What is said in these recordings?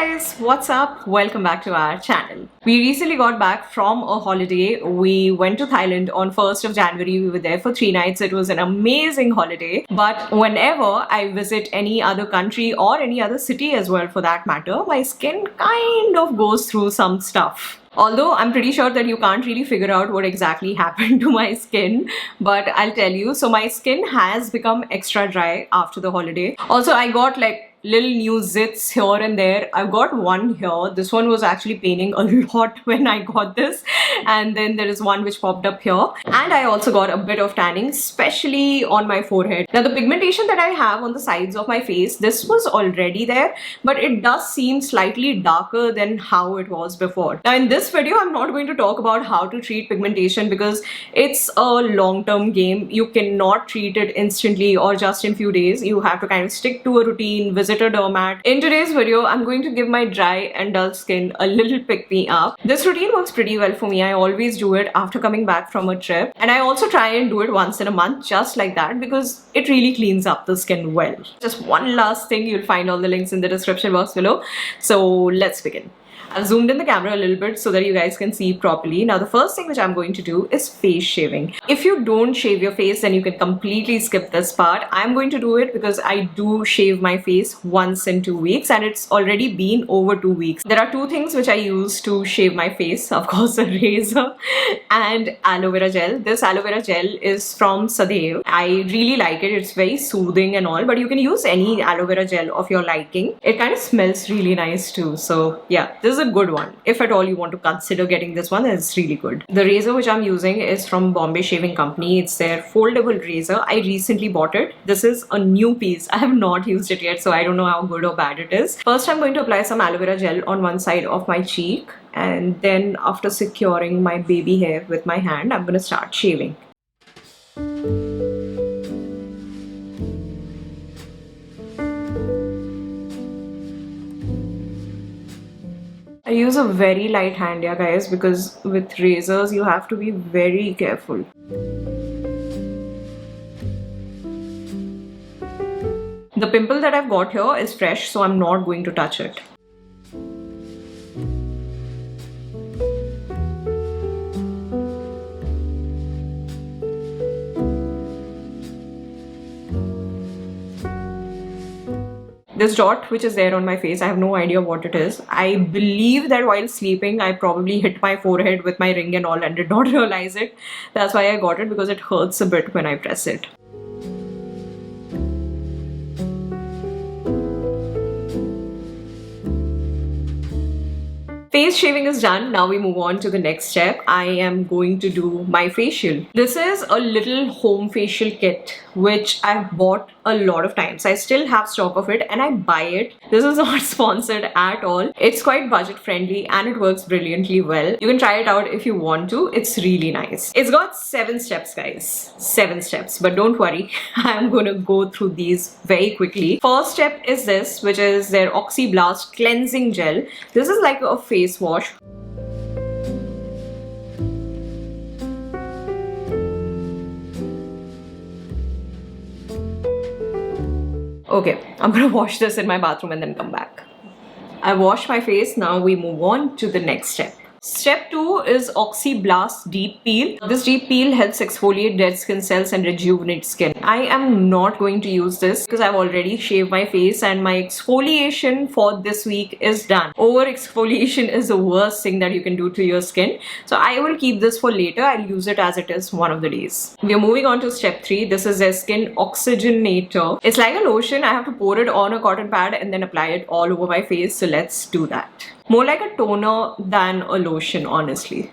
Guys, what's up? Welcome back to our channel. We recently got back from a holiday. We went to Thailand on 1st of January. We were there for 3 nights. It was an amazing holiday. But whenever I visit any other country or any other city as well for that matter, my skin kind of goes through some stuff. Although I'm pretty sure that you can't really figure out what exactly happened to my skin, but I'll tell you. So my skin has become extra dry after the holiday. Also, I got like little new zits here and there. I've got one here. This one was actually paining a lot when I got this, and then there is one which popped up here, and I also got a bit of tanning, especially on my forehead. Now the pigmentation that I have on the sides of my face, this was already there, but it does seem slightly darker than how it was before. Now in this video I'm not going to talk about how to treat pigmentation because it's a long-term game. You cannot treat it instantly or just in few days. You have to kind of stick to a routine, visit a dermat. In today's video, I'm going to give my dry and dull skin a little pick-me-up. This routine works pretty well for me. I always do it after coming back from a trip, and I also try and do it once in a month just like that because it really cleans up the skin well. Just one last thing, you'll find all the links in the description box below. So let's begin. I've zoomed in the camera a little bit so that you guys can see properly. Now the first thing which I'm going to do is face shaving. If you don't shave your face, then you can completely skip this part. I'm going to do it because I do shave my face once in 2 weeks, and it's already been over 2 weeks. There are two things which I use to shave my face. Of course, a razor and aloe vera gel. This aloe vera gel is from Sadhev. I really like it. It's very soothing and all, but you can use any aloe vera gel of your liking. It kind of smells really nice too. So yeah, this is a good one. If at all you want to consider getting this one, it's really good. The razor which I'm using is from Bombae Shaving Company. It's their foldable razor. I recently bought it. This is a new piece. I have not used it yet, so I don't know how good or bad it is. First, I'm going to apply some aloe vera gel on one side of my cheek, and then after securing my baby hair with my hand, I'm going to start shaving. I use a very light hand here, guys, because with razors you have to be very careful. The pimple that I've got here is fresh, so I'm not going to touch it. This dot which is there on my face, I have no idea what it is. I believe that while sleeping I probably hit my forehead with my ring and all and did not realize it. That's why I got it, because it hurts a bit when I press it. Face shaving is done. Now we move on to the next step. I am going to do my facial. This is a little home facial kit which I've bought a lot of times. I still have stock of it and I buy it. This is not sponsored at all. It's quite budget friendly and it works brilliantly well. You can try it out if you want to. It's really nice. It's got 7 steps, guys. 7 steps. But don't worry, I'm going to go through these very quickly. First step is this, which is their Oxyblast cleansing gel. This is like a face wash. Okay, I'm gonna wash this in my bathroom and then come back. I washed my face. Now we move on to the next step. Step 2 is Oxyblast Deep Peel. This deep peel helps exfoliate dead skin cells and rejuvenate skin. I am not going to use this because I've already shaved my face and my exfoliation for this week is done. Over exfoliation is the worst thing that you can do to your skin. So I will keep this for later. I'll use it as it is one of the days. We are moving on to step 3. This is a skin oxygenator. It's like a lotion. I have to pour it on a cotton pad and then apply it all over my face. So let's do that. More like a toner than a lotion, honestly.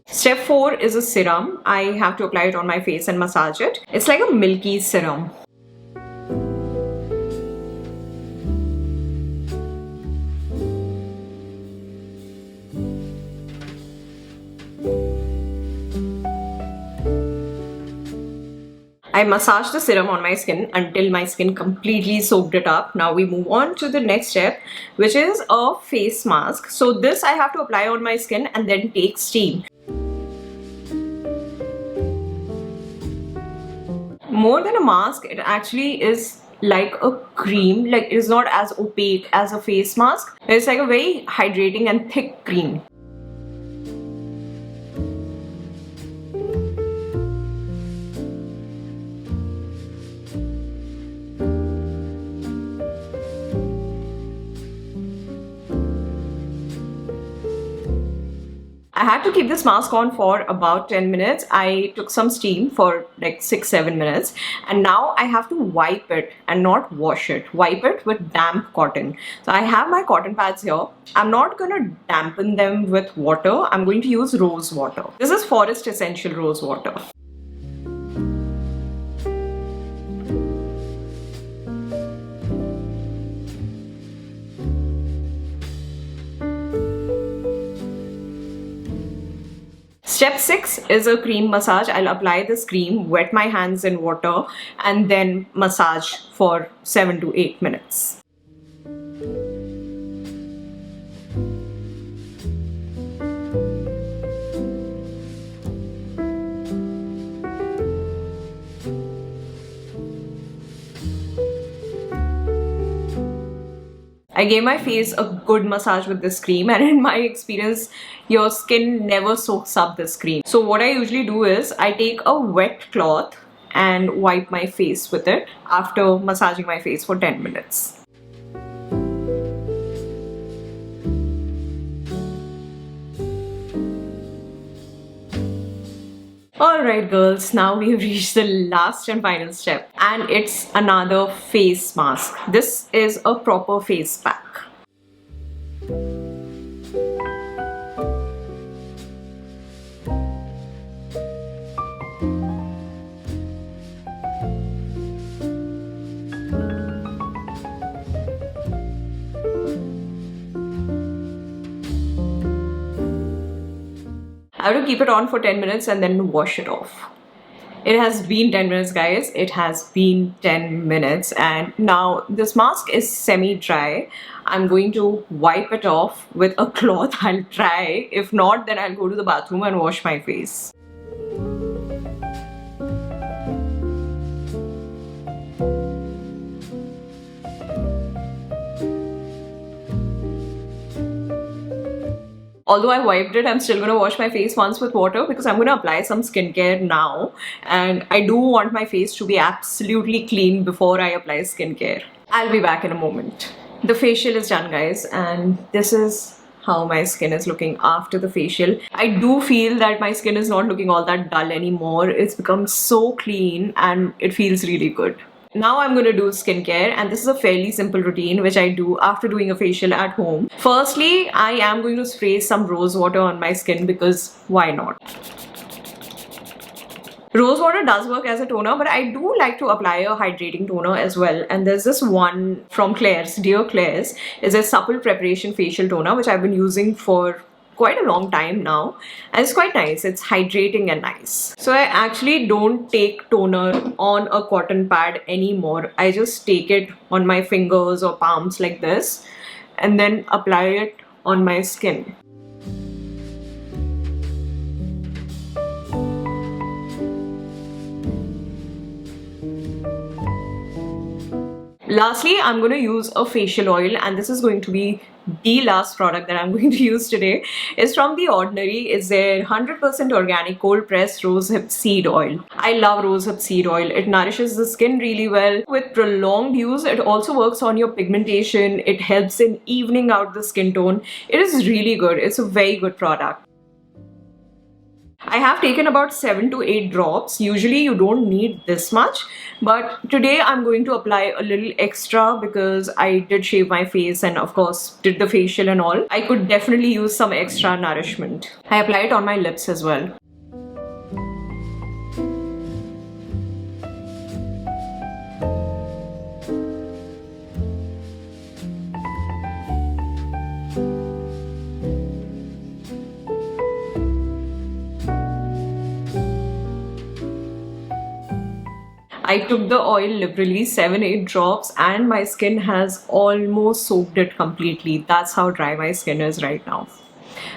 Step 4 is a serum. I have to apply it on my face and massage it. It's like a milky serum. I massaged the serum on my skin until my skin completely soaked it up. Now we move on to the next step, which is a face mask. So this I have to apply on my skin and then take more than a mask, it actually is like a cream. Like, it is not as opaque as a face mask. It's like a very hydrating and thick cream. I had to keep this mask on for about 10 minutes. I took some steam for like 6-7 minutes, and now I have to wipe it and not wash it. Wipe it with damp cotton. So I have my cotton pads here. I'm not going to dampen them with water. I'm going to use rose water. This is Forest Essential Rose Water. Step 6 is a cream massage. I'll apply this cream, wet my hands in water, and then massage for 7 to 8 minutes. I gave my face a good massage with this cream, and in my experience, your skin never soaks up this cream. So what I usually do is I take a wet cloth and wipe my face with it after massaging my face for 10 minutes. Alright girls, now we have reached the last and final step, and it's another face mask. This is a proper face pack. I have to keep it on for 10 minutes and then wash it off. It has been 10 minutes, guys. It has been 10 minutes, and now this mask is semi-dry. I'm going to wipe it off with a cloth. I'll try. If not, then I'll go to the bathroom and wash my face. Although I wiped it, I'm still going to wash my face once with water because I'm going to apply some skincare now. And I do want my face to be absolutely clean before I apply skincare. I'll be back in a moment. The facial is done, guys, and this is how my skin is looking after the facial. I do feel that my skin is not looking all that dull anymore. It's become so clean and it feels really good. Now I'm going to do skincare, and this is a fairly simple routine which I do after doing a facial at home. Firstly, I am going to spray some rose water on my skin because why not? Rose water does work as a toner, but I do like to apply a hydrating toner as well. And there's this one from Klairs, Dear Klairs, is a Supple preparation facial toner which I've been using for quite a long time now, and it's quite nice. It's hydrating and nice. So I actually don't take toner on a cotton pad anymore. I just take it on my fingers or palms like this and then apply it on my skin. Lastly, I'm going to use a facial oil, and this is going to be the last product that I'm going to use today. It's from The Ordinary. It's their 100% organic cold pressed rosehip seed oil. I love rosehip seed oil. It nourishes the skin really well. With prolonged use, it also works on your pigmentation. It helps in evening out the skin tone. It is really good. It's a very good product. I have taken about 7 to 8 drops. Usually you don't need this much, but today I'm going to apply a little extra because I did shave my face and of course did the facial and all. I could definitely use some extra nourishment. I apply it on my lips as well. I took the oil liberally, 7-8 drops, and my skin has almost soaked it completely. That's how dry my skin is right now.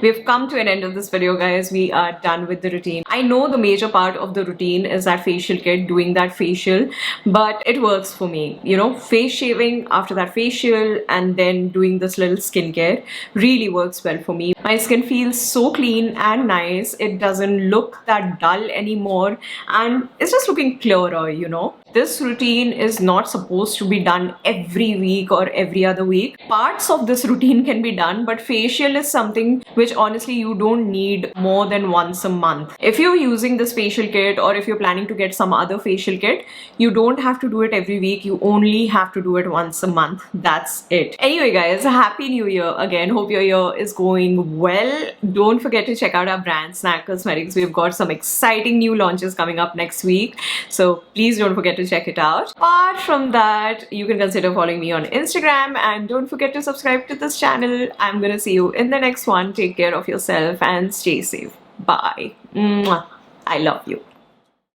we've come to an end of this video, guys. We are done with the routine. I know the major part of the routine is that facial kit, doing that facial, but it works for me. You know, face shaving after that facial and then doing this little skincare really works well for me. My skin feels so clean and nice. It doesn't look that dull anymore and it's just looking clearer, you know. This routine is not supposed to be done every week or every other week. Parts of this routine can be done, but facial is something which honestly you don't need more than once a month. If you're using this facial kit or if you're planning to get some other facial kit, you don't have to do it every week. You only have to do it once a month. That's it. Anyway, guys, Happy New Year again. Hope your year is going well. Don't forget to check out our brand, Snack Cosmetics. We've got some exciting new launches coming up next week. So please don't forget to check it out. Apart from that, you can consider following me on Instagram and don't forget to subscribe to this channel. I'm gonna see you in the next one. Take care of yourself and stay safe. Bye. Mwah. I love you.